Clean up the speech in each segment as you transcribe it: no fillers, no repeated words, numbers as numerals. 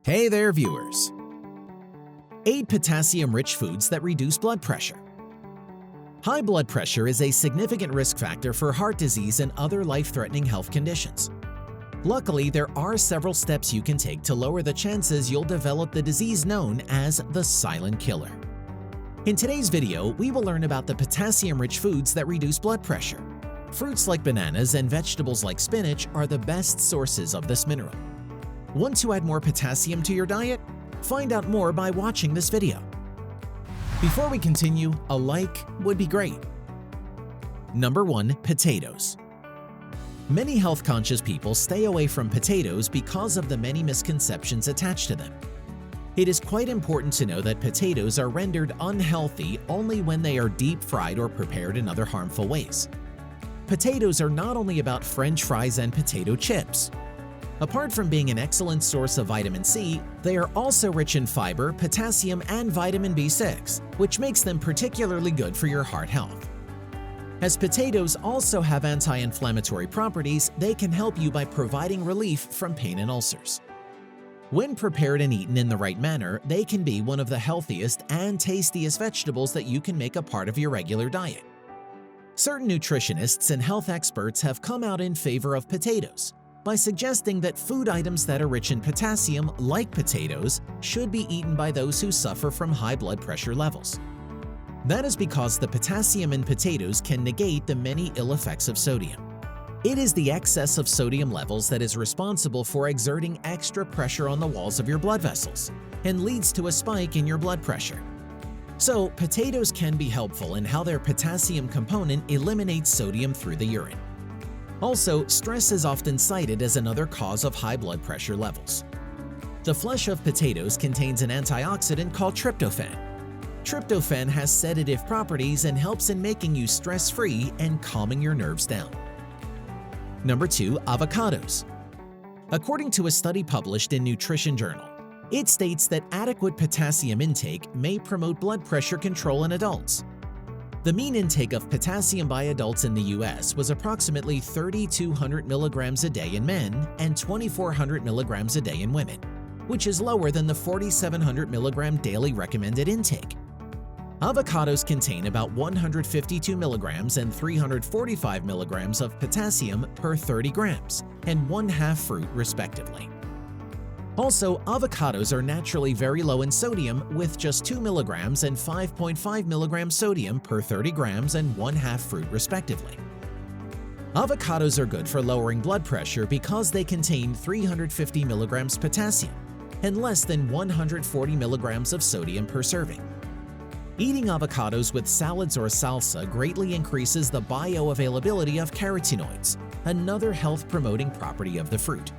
Hey there, viewers! 8 potassium-rich foods that reduce blood pressure. High blood pressure is a significant risk factor for heart disease and other life-threatening health conditions. Luckily, there are several steps you can take to lower the chances you'll develop the disease known as the silent killer. In today's video, we will learn about the potassium-rich foods that reduce blood pressure. Fruits like bananas and vegetables like spinach are the best sources of this mineral. Want to add more potassium to your diet? Find out more by watching this video. Before we continue, a like would be great. Number 1. Potatoes. Many health-conscious people stay away from potatoes because of the many misconceptions attached to them. It is quite important to know that potatoes are rendered unhealthy only when they are deep-fried or prepared in other harmful ways. Potatoes are not only about French fries and potato chips. Apart from being an excellent source of vitamin C, they are also rich in fiber, potassium, and vitamin B6, which makes them particularly good for your heart health. As potatoes also have anti-inflammatory properties, they can help you by providing relief from pain and ulcers. When prepared and eaten in the right manner, they can be one of the healthiest and tastiest vegetables that you can make a part of your regular diet. Certain nutritionists and health experts have come out in favor of potatoes by suggesting that food items that are rich in potassium, like potatoes, should be eaten by those who suffer from high blood pressure levels. That is because the potassium in potatoes can negate the many ill effects of sodium. It is the excess of sodium levels that is responsible for exerting extra pressure on the walls of your blood vessels and leads to a spike in your blood pressure. So, potatoes can be helpful in how their potassium component eliminates sodium through the urine. Also, stress is often cited as another cause of high blood pressure levels. The flesh of potatoes contains an antioxidant called tryptophan. Tryptophan has sedative properties and helps in making you stress-free and calming your nerves down. Number 2. Avocados. According to a study published in Nutrition Journal, it states that adequate potassium intake may promote blood pressure control in adults. The mean intake of potassium by adults in the US was approximately 3,200 milligrams a day in men and 2,400 milligrams a day in women, which is lower than the 4,700 milligram daily recommended intake. Avocados contain about 152 milligrams and 345 milligrams of potassium per 30 grams and 1/2 fruit respectively. Also, avocados are naturally very low in sodium with just 2 milligrams and 5.5 milligrams sodium per 30 grams and 1/2 fruit respectively. Avocados are good for lowering blood pressure because they contain 350 milligrams potassium and less than 140 milligrams of sodium per serving. Eating avocados with salads or salsa greatly increases the bioavailability of carotenoids, another health-promoting property of the fruit.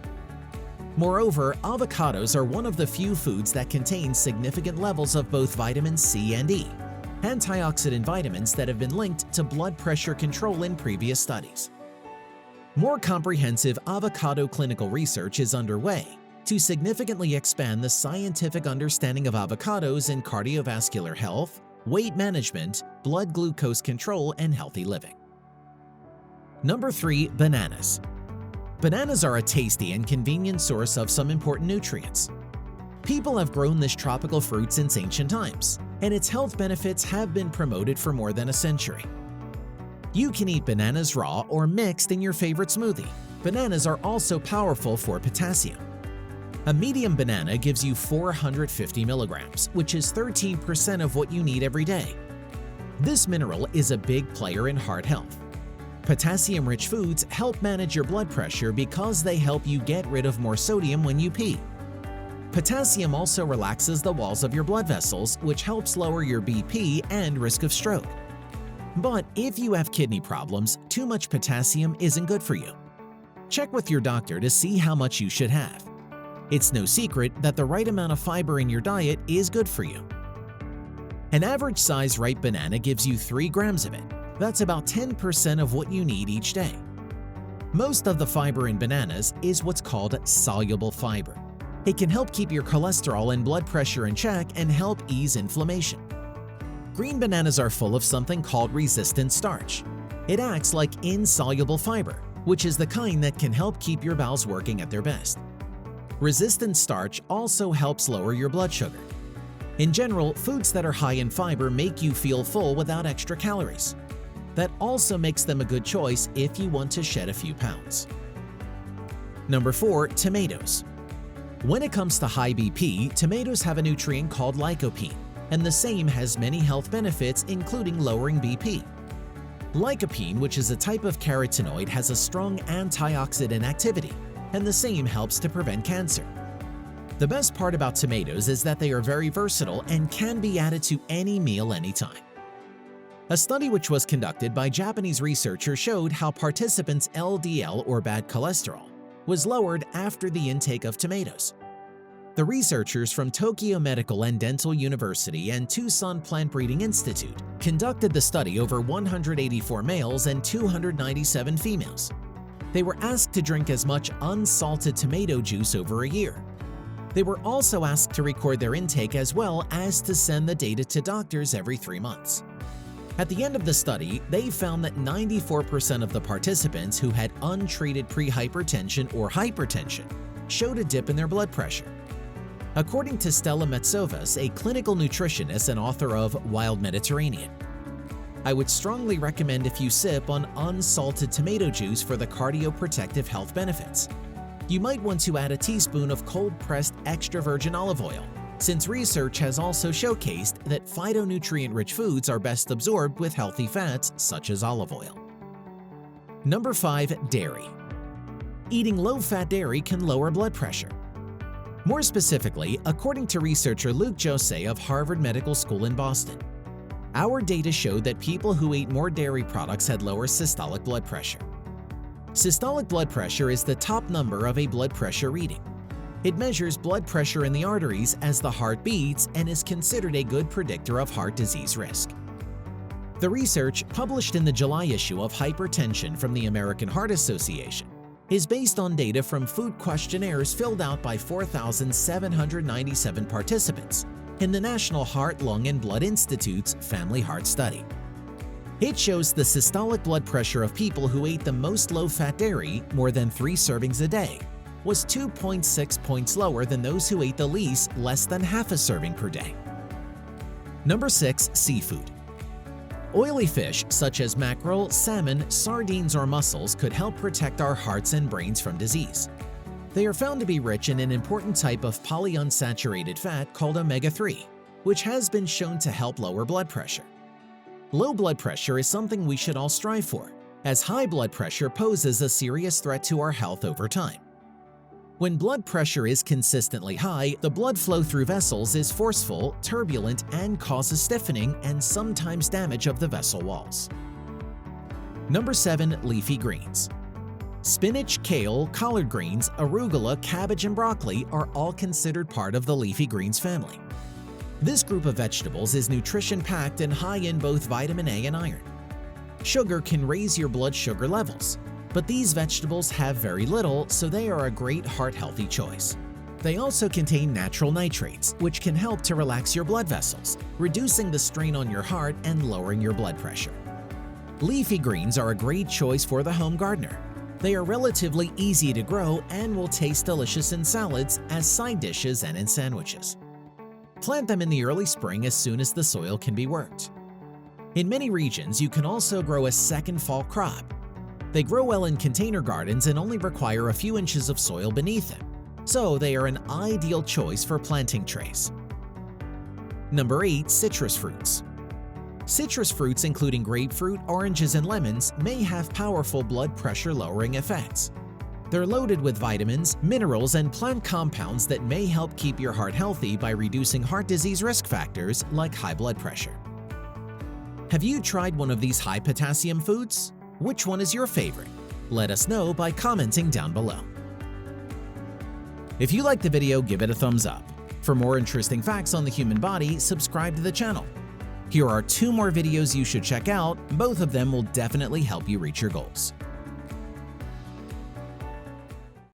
Moreover, avocados are one of the few foods that contain significant levels of both vitamin C and E, antioxidant vitamins that have been linked to blood pressure control in previous studies. More comprehensive avocado clinical research is underway to significantly expand the scientific understanding of avocados in cardiovascular health, weight management, blood glucose control, and healthy living. Number 3. Bananas. Bananas are a tasty and convenient source of some important nutrients. People have grown this tropical fruit since ancient times, and its health benefits have been promoted for more than a century. You can eat bananas raw or mixed in your favorite smoothie. Bananas are also powerful for potassium. A medium banana gives you 450 milligrams, which is 13% of what you need every day. This mineral is a big player in heart health. Potassium-rich foods help manage your blood pressure because they help you get rid of more sodium when you pee. Potassium also relaxes the walls of your blood vessels, which helps lower your BP and risk of stroke. But if you have kidney problems, too much potassium isn't good for you. Check with your doctor to see how much you should have. It's no secret that the right amount of fiber in your diet is good for you. An average-size ripe banana gives you 3 grams of it. That's about 10% of what you need each day. Most of the fiber in bananas is what's called soluble fiber. It can help keep your cholesterol and blood pressure in check and help ease inflammation. Green bananas are full of something called resistant starch. It acts like insoluble fiber, which is the kind that can help keep your bowels working at their best. Resistant starch also helps lower your blood sugar. In general, foods that are high in fiber make you feel full without extra calories. That also makes them a good choice if you want to shed a few pounds. Number 4. Tomatoes. When it comes to high BP, tomatoes have a nutrient called lycopene, and the same has many health benefits including lowering BP. Lycopene, which is a type of carotenoid, has a strong antioxidant activity, and the same helps to prevent cancer. The best part about tomatoes is that they are very versatile and can be added to any meal anytime. A study which was conducted by Japanese researchers showed how participants' LDL, or bad cholesterol, was lowered after the intake of tomatoes. The researchers from Tokyo Medical and Dental University and Tucson Plant Breeding Institute conducted the study over 184 males and 297 females. They were asked to drink as much unsalted tomato juice over a year. They were also asked to record their intake as well as to send the data to doctors every 3 months. At the end of the study, they found that 94% of the participants who had untreated prehypertension or hypertension showed a dip in their blood pressure. According to Stella Metsovas, a clinical nutritionist and author of Wild Mediterranean, I would strongly recommend if you sip on unsalted tomato juice for the cardioprotective health benefits. You might want to add a teaspoon of cold-pressed extra virgin olive oil, since research has also showcased that phytonutrient-rich foods are best absorbed with healthy fats such as olive oil. Number 5. Dairy. Eating low-fat dairy can lower blood pressure. More specifically, according to researcher Luke Jose of Harvard Medical School in Boston, our data showed that people who ate more dairy products had lower systolic blood pressure. Systolic blood pressure is the top number of a blood pressure reading. It measures blood pressure in the arteries as the heart beats and is considered a good predictor of heart disease risk. The research, published in the July issue of Hypertension from the American Heart Association, is based on data from food questionnaires filled out by 4,797 participants in the National Heart, Lung, and Blood Institute's Family Heart Study. It shows the systolic blood pressure of people who ate the most low-fat dairy, more than 3 servings a day, was 2.6 points lower than those who ate the least, less than half a serving per day. Number 6. Seafood. Oily fish such as mackerel, salmon, sardines, or mussels could help protect our hearts and brains from disease. They are found to be rich in an important type of polyunsaturated fat called omega-3, which has been shown to help lower blood pressure. Low blood pressure is something we should all strive for, as high blood pressure poses a serious threat to our health over time. When blood pressure is consistently high, the blood flow through vessels is forceful, turbulent, and causes stiffening and sometimes damage of the vessel walls. Number 7. Leafy greens. Spinach, kale, collard greens, arugula, cabbage, and broccoli are all considered part of the leafy greens family. This group of vegetables is nutrition-packed and high in both vitamin A and iron. Sugar can raise your blood sugar levels, but these vegetables have very little, so they are a great heart-healthy choice. They also contain natural nitrates, which can help to relax your blood vessels, reducing the strain on your heart and lowering your blood pressure. Leafy greens are a great choice for the home gardener. They are relatively easy to grow and will taste delicious in salads, as side dishes, and in sandwiches. Plant them in the early spring as soon as the soil can be worked. In many regions, you can also grow a second fall crop. They grow well in container gardens and only require a few inches of soil beneath them, so they are an ideal choice for planting trays. Number 8. Citrus fruits. Citrus fruits, including grapefruit, oranges, and lemons, may have powerful blood pressure-lowering effects. They're loaded with vitamins, minerals, and plant compounds that may help keep your heart healthy by reducing heart disease risk factors like high blood pressure. Have you tried one of these high-potassium foods? Which one is your favorite? Let us know by commenting down below. If you liked the video, give it a thumbs up. For more interesting facts on the human body, subscribe to the channel. Here are 2 more videos you should check out. Both of them will definitely help you reach your goals.